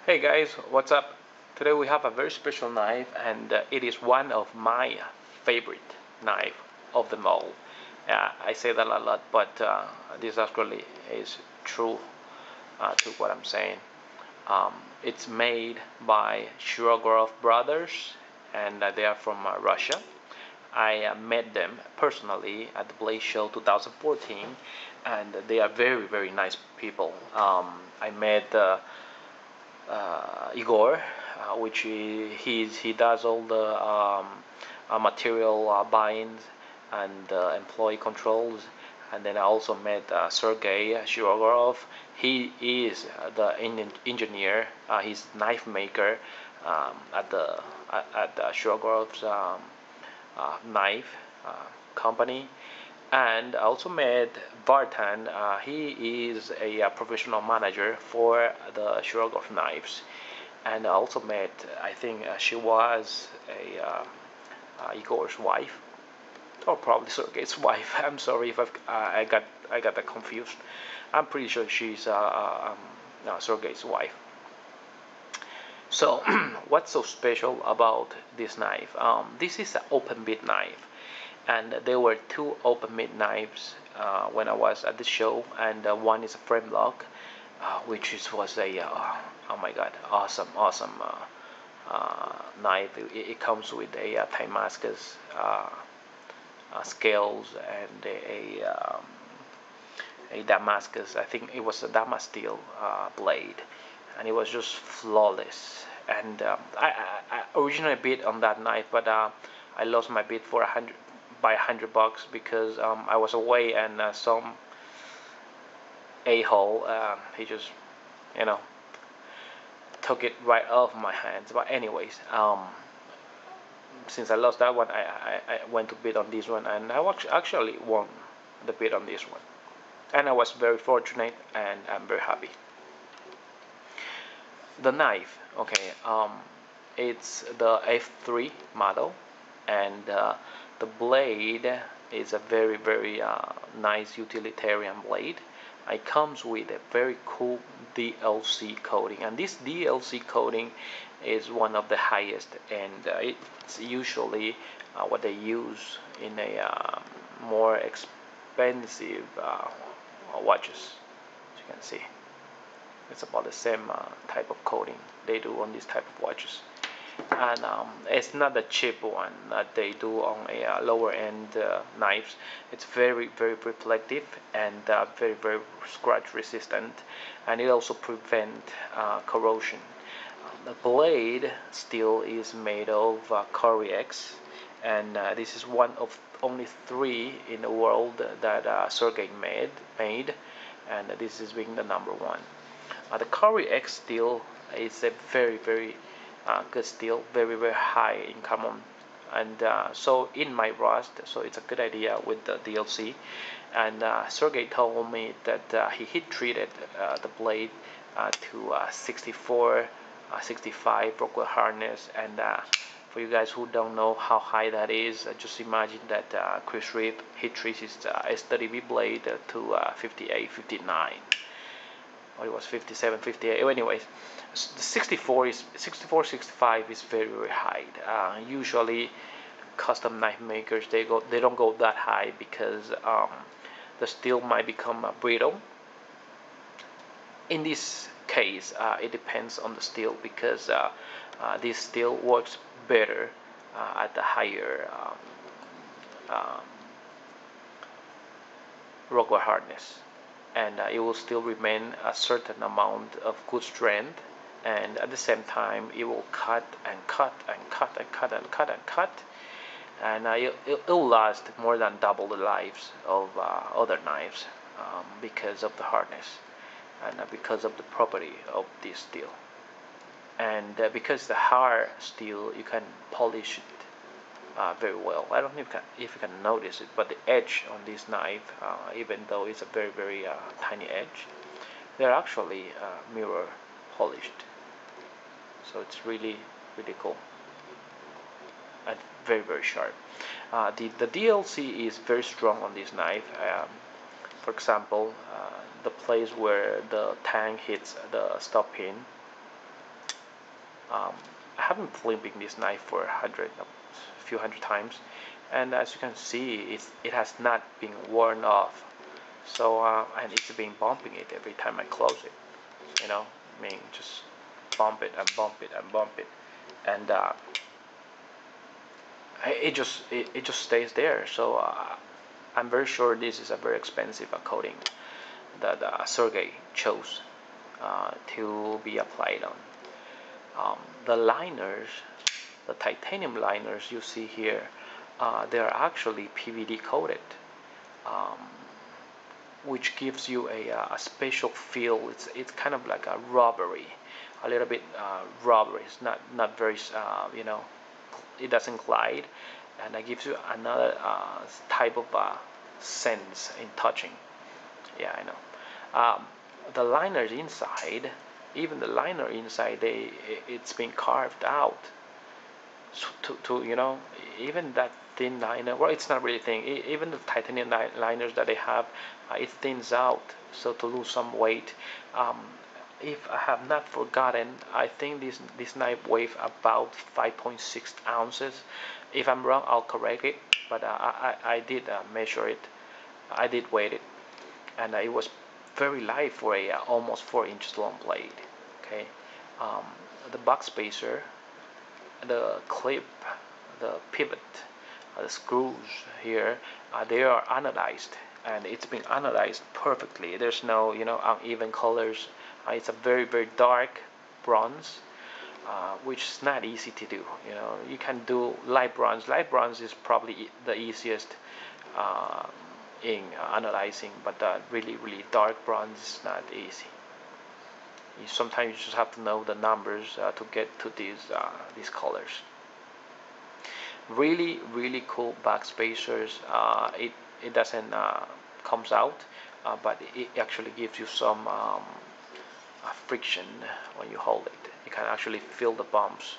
Hey guys, what's up? Today we have a very special knife and it is one of my favorite knife of them all. I say that a lot, but this actually is true to what I'm saying. It's made by Shirogorov brothers and they are from Russia. I met them personally at the Blaze Show 2014 and they are very, very nice people. I met Igor, which he does all the material buying and employee controls. And then I also met Sergey Shirogorov. He is the engineer. He's knife maker at the Shirogorov's knife company. And I also met Vartan. He is a professional manager for the Shirogorov knives. And I also met, I think she was Igor's wife, or probably Sergey's wife. I'm sorry if I got that confused. I'm pretty sure she's Sergey's wife. So, what's so special about this knife? This is an open bit knife, and there were two open bit knives when I was at the show, and one is a frame lock, was a oh my god, awesome knife. It comes with a Damascus scales and a Damascus. I think it was a Damas steel blade, and it was just flawless. And I originally bid on that knife, but I lost my bid for $100 because I was away and some a-hole he just you know took it right off my hands. But anyways, since I lost that one, I went to bid on this one, and I actually won the bid on this one, and I was very fortunate, and I'm very happy. The knife, okay, it's the F3 model, and the blade is a very nice utilitarian blade. It comes with a very cool DLC coating, and this DLC coating is one of the highest, and it's usually what they use in a more expensive watches, as you can see. It's about the same type of coating they do on this type of watches, and it's not the cheap one that they do on a lower end knives. It's very reflective and very scratch resistant, and it also prevent corrosion. The blade steel is made of Corex, and this is one of only three in the world that Sergey made, and this is being the number one. The Curry X steel is a very good steel, very high in common, and so in my rust, so it's a good idea with the DLC. And Sergey told me that he heat treated the blade to 64, 65 Rockwell hardness, and for you guys who don't know how high that is, just imagine that Chris Reeve heat treats his S30V blade to 58, 59. Or it was 57, 58. Anyways, the 64, 65 is very high. Usually, custom knife makers they don't go that high because the steel might become brittle. In this case, it depends on the steel because this steel works better at the higher Rockwell hardness, and it will still remain a certain amount of good strength, and at the same time it will cut and cut and cut and cut and cut and cut, and it'll last more than double the lives of other knives because of the hardness and because of the property of this steel. And because the hard steel, you can polish it very well. I don't know if you can notice it, but the edge on this knife, even though it's a very tiny edge, they're actually mirror polished. So it's really cool and very sharp. The DLC is very strong on this knife. For example, the place where the tang hits the stop pin, Um, I have been flipping this knife for a few hundred times, and as you can see, it has not been worn off. So and it's been bumping it every time I close it. I mean, just bump it and bump it and bump it, and it just stays there. So I'm very sure this is a very expensive coating that Sergey chose to be applied on. The liners, the titanium liners you see here, they are actually PVD coated, um, which gives you a special feel. It's kind of like a rubbery, a little bit rubbery. It's not very it doesn't glide, and that gives you another type of sense in touching. Yeah, I know. The liners inside, even the liner inside, it's been carved out to even that thin liner. Well, it's not really thin. Even the titanium liners that they have, it thins out so to lose some weight. Um, if I have not forgotten, I think this knife weighs about 5.6 ounces. If I'm wrong, I'll correct it. But I did measure it. I did weigh it, and it was very light for a almost 4 inches long blade. Okay, um, the back spacer, the clip, the pivot, the screws here, they are anodized, and it's been anodized perfectly. There's no uneven colors. It's a very dark bronze, which is not easy to do. You can do light bronze. Light bronze is probably the easiest uh, in analyzing, but really dark bronze is not easy. Sometimes you just have to know the numbers to get to these colors. Really cool back spacers. It doesn't comes out, but it actually gives you some friction when you hold it. You can actually feel the bumps.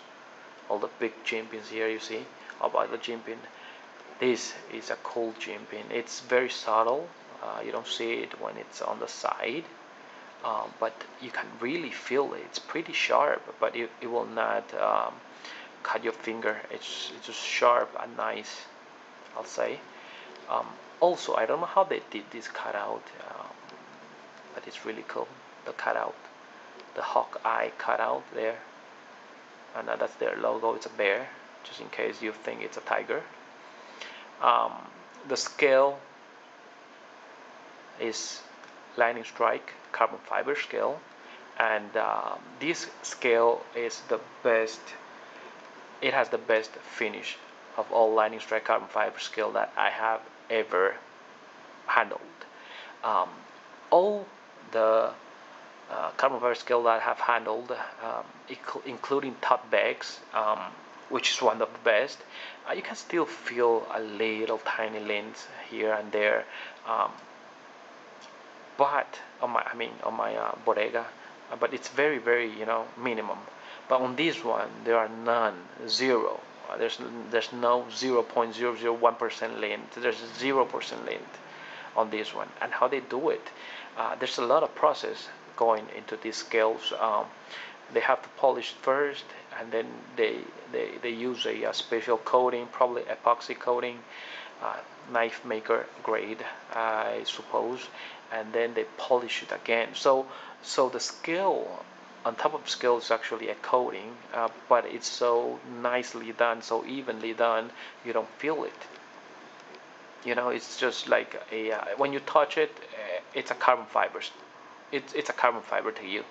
All the big gym pins here, you see about the gym pin. This is a cool gym pin. It's very subtle. You don't see it when it's on the side, but you can really feel it. It's pretty sharp, but it will not cut your finger. It's just sharp and nice, I'll say. Um, Also, I don't know how they did this cutout, but it's really cool. The cutout, the hawk eye cutout there, and that's their logo. It's a bear, just in case you think it's a tiger. Um, the scale is lightning strike carbon fiber scale, and this scale is the best. It has the best finish of all lightning strike carbon fiber scale that I have ever handled. Um, all the carbon fiber scale that I have handled, including top bags, which is one of the best, you can still feel a little tiny lint here and there. Um, but on my bodega, but it's very minimum. But on this one there are none, zero. There's no 0.001% lint. There's 0% lint on this one. And how they do it, there's a lot of process going into these scales. They have to polish first, and then they use a special coating, probably epoxy coating, uh, knife maker grade, I suppose, and then they polish it again. So the scale on top of scale is actually a coating, but it's so nicely done, so evenly done, you don't feel it. It's just like when you touch it, it's a carbon fiber. It's a carbon fiber to you,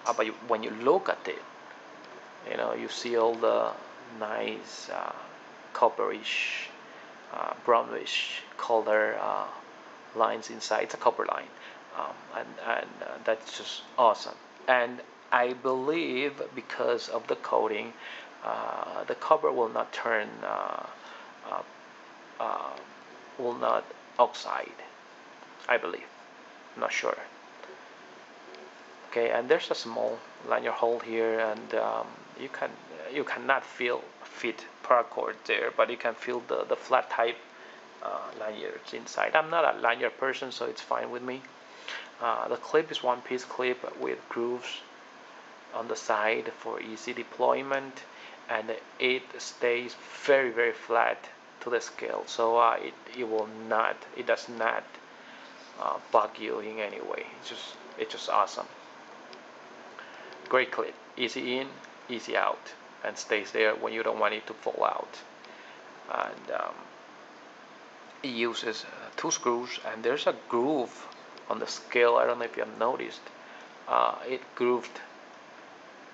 but when you look at it, you see all the nice copperish, brownish color lines inside. It's a copper line, and that's just awesome. And I believe because of the coating, the copper will not turn, uh, uh, will not oxide. I believe. I'm not sure. Okay, and there's a small lanyard hole here, and you cannot fit paracord there, but you can feel the flat type lanyards inside. I'm not a lanyard person, so it's fine with me. The clip is one piece clip with grooves, on the side for easy deployment, and it stays very flat to the scale, so it does not bug you in any way. It's just awesome. Great clip, easy in, easy out, and stays there when you don't want it to fall out. And it uses two screws, and there's a groove on the scale. I don't know if you have noticed. It grooved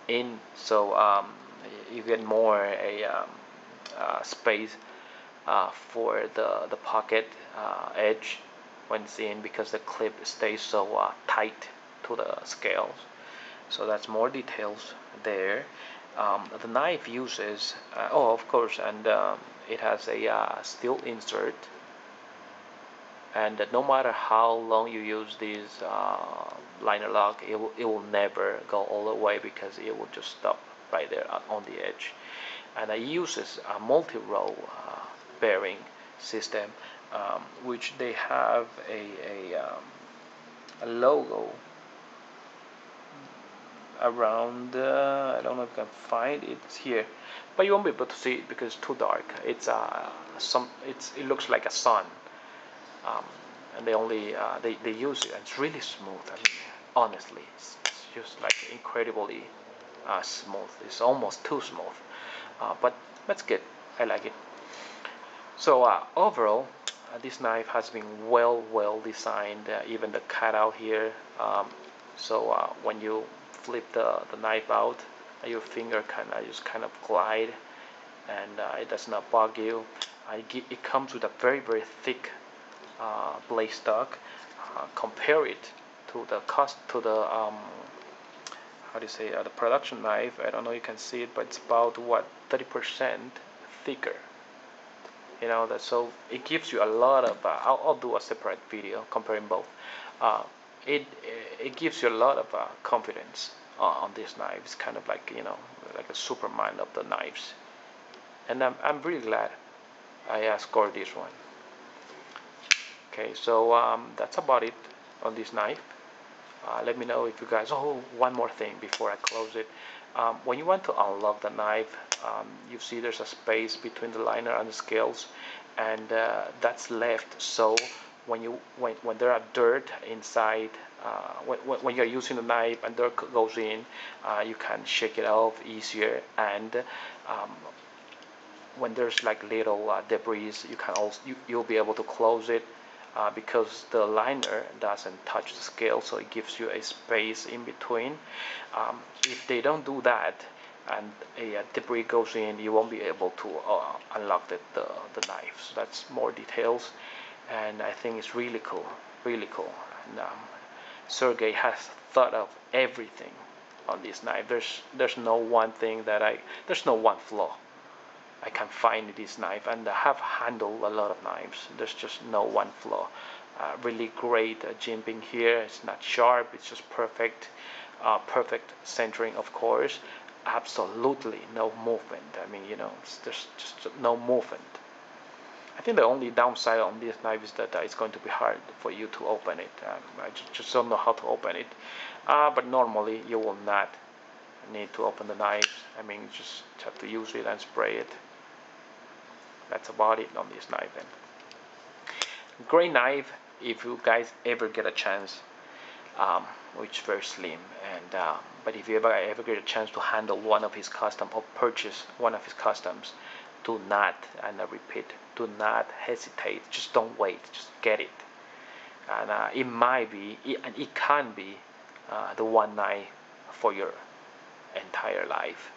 in, so you get more space for the pocket edge when it's in, because the clip stays so tight to the scales. So that's more details there. The knife uses, oh, of course, and it has a steel insert, and no matter how long you use this liner lock, it will never go all the way, because it will just stop right there on the edge. And it uses a multi-row bearing system, which they have a logo around. I don't know if you can find it. It's here, but you won't be able to see it because it's too dark. It looks like a sun, and they use it, and it's really smooth. I mean, honestly, it's just like incredibly smooth. It's almost too smooth, but that's good. I like it. So overall, this knife has been well designed. Even the cutout here. So when you flip the knife out, your finger just kind of glide, and it does not bug you. It comes with a very thick blade stock. Compare it to the how do you say, the production knife. I don't know if you can see it, but it's about what, 30% thicker. That, so it gives you a lot of. I'll do a separate video comparing both. Uh, it gives you a lot of confidence on this knife. It's kind of like like a Superman of the knives, and I'm really glad I scored this one. Okay, so that's about it on this knife. Let me know if you guys. Oh, one more thing before I close it. When you want to unlock the knife, you see there's a space between the liner and the scales, and that's left so when there are dirt inside, when you're using the knife and dirt goes in, you can shake it off easier. And when there's like little debris, you can also you'll be able to close it. Because the liner doesn't touch the scale, so it gives you a space in between. If they don't do that and a debris goes in, you won't be able to unlock the knife. So that's more details, and I think it's really cool, really cool. And Sergey has thought of everything on this knife. There's no one thing there's no one flaw I can find this knife, and I have handled a lot of knives. There's just no one flaw. Really great jimping here. It's not sharp. It's just perfect. Perfect centering, of course. Absolutely no movement. I mean, there's just no movement. I think the only downside on this knife is that it's going to be hard for you to open it. I just don't know how to open it. But normally you will not need to open the knife. I mean, you just have to use it and spray it. That's about it on this knife. And great knife if you guys ever get a chance, which is very slim. And but if you ever get a chance to handle one of his custom or purchase one of his customs, do not, and I repeat, do not hesitate. Just don't wait. Just get it. And it can be the one knife for your entire life.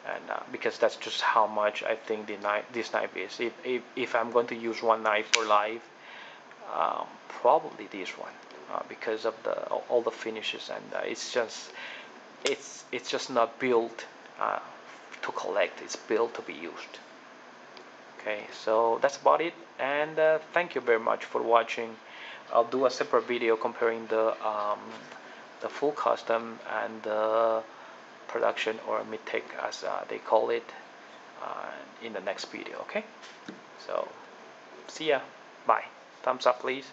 And because that's just how much I think this knife is. If I'm going to use one knife for life, probably this one, because of all the finishes, and it's just not built to collect. It's built to be used. Okay, so that's about it, and thank you very much for watching. I'll do a separate video comparing the full custom and the production, or mid-tech as they call it, in the next video. Okay, so see ya, bye, thumbs up please.